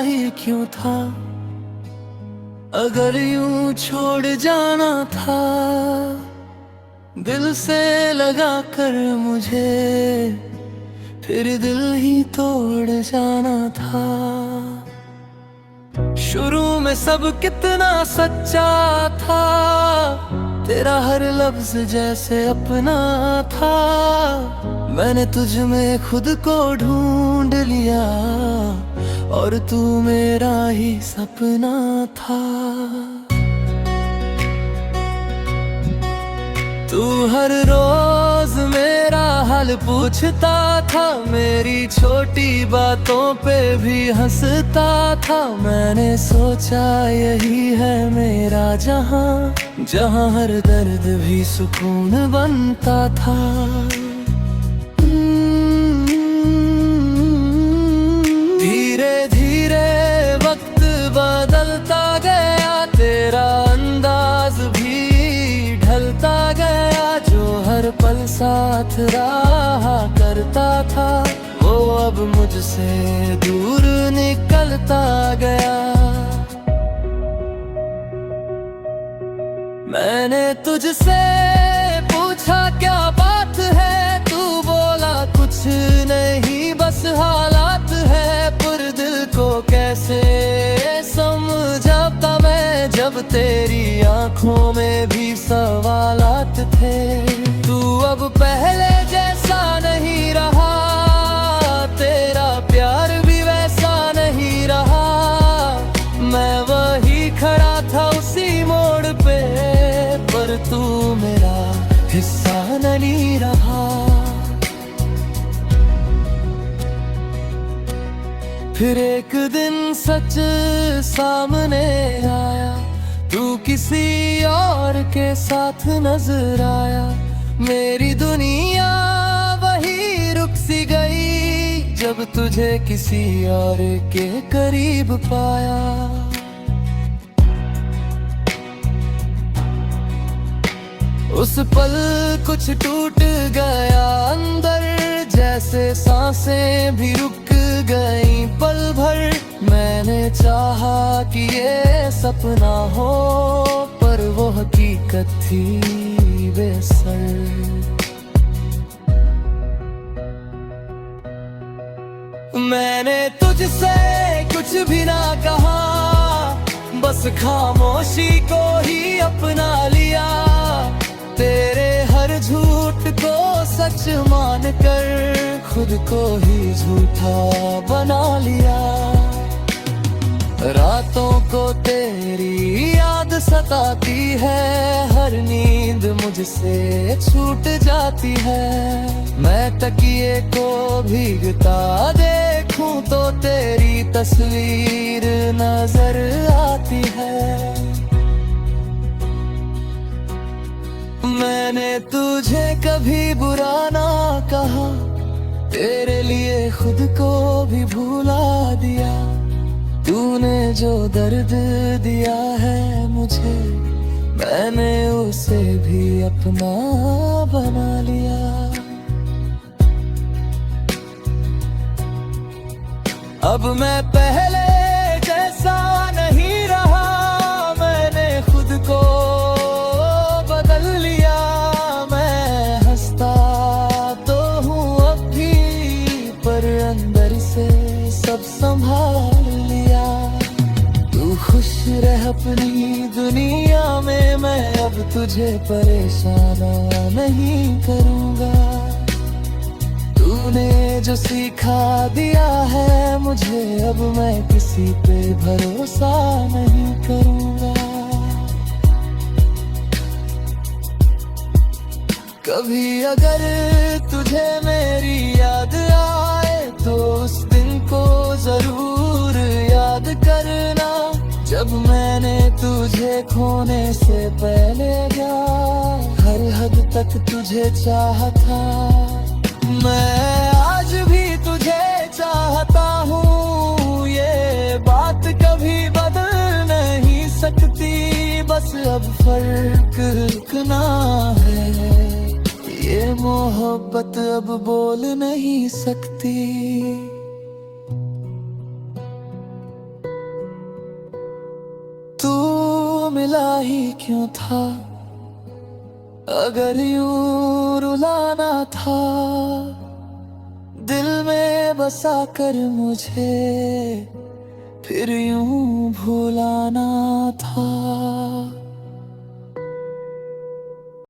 ही क्यों था, अगर यूं छोड़ जाना था दिल से लगा कर मुझे, फिर दिल ही तोड़ जाना था। शुरू में सब कितना सच्चा था, तेरा हर लफ्ज जैसे अपना था। मैंने तुझ में खुद को ढूंढ लिया और तू मेरा ही सपना था। तू हर रोज मेरा हाल पूछता था, मेरी छोटी बातों पे भी हंसता था। मैंने सोचा यही है मेरा जहां, जहां हर दर्द भी सुकून बनता था। धीरे धीरे वक्त बदलता गया, तेरा अंदाज भी ढलता गया। जो हर पल साथ रहा करता था, वो अब मुझसे दूर निकलता गया। मैंने तुझसे पूछा क्या बात है, तू बोला कुछ नहीं बस हालात है। पर दिल को कैसे समझाता मैं, जब तेरी आंखों में भी सवालात थे। तू अब पहले जैसा नहीं रहा, तेरा प्यार भी वैसा नहीं रहा। मैं वही खड़ा था उसी मोड़ पे, पर तू मेरा हिस्सा नहीं रहा। फिर एक दिन सच सामने आया, तू किसी और के साथ नजर आया। मेरी दुनिया वही रुक सी गई, जब तुझे किसी और के करीब पाया। उस पल कुछ टूट गया अंदर, जैसे सांसें भी रुक गई पल भर। मैंने चाहा कि ये सपना हो, पर वो हकीकत थी बेसर। मैंने तुझसे कुछ भी ना कहा, बस खामोशी को ही अपना लिया। तेरे हर झूठ को सच मान कर, खुद को ही झूठा बना लिया। रातों को तेरी याद सताती है, हर नींद मुझसे छूट जाती है। मैं तकिए को भीगता देखूं तो तेरी तस्वीर नजर आती है। मैंने तुझे कभी बुरा ना कहा, तेरे लिए खुद को भी भुला दिया। तूने जो दर्द दिया है मुझे, मैंने उसे भी अपना बना लिया। अब मैं पहले जैसा नहीं रहा, मैंने खुद को बदल लिया। मैं हंसता तो हूँ अब भी, पर अंदर से सब संभाल लिया। तू खुश रह अपनी दुनिया में, मैं अब तुझे परेशान नहीं करूँगा। तूने जो सिखा दिया है मुझे, अब मैं किसी पे भरोसा नहीं करूँगा। कभी अगर तुझे मेरी याद आए, तो उस दिन को जरूर याद करना, जब मैंने तुझे खोने से पहले गया। हर हद तक तुझे चाहा था, मैं आज भी तुझे चाहता हूँ। ये बात कभी बदल नहीं सकती, बस अब फर्क रुकना है। ये मोहब्बत अब बोल नहीं सकती। तू मिला ही क्यों था, अगर यूं रुलाना था, दिल में बसा कर मुझे फिर यूं भुलाना था।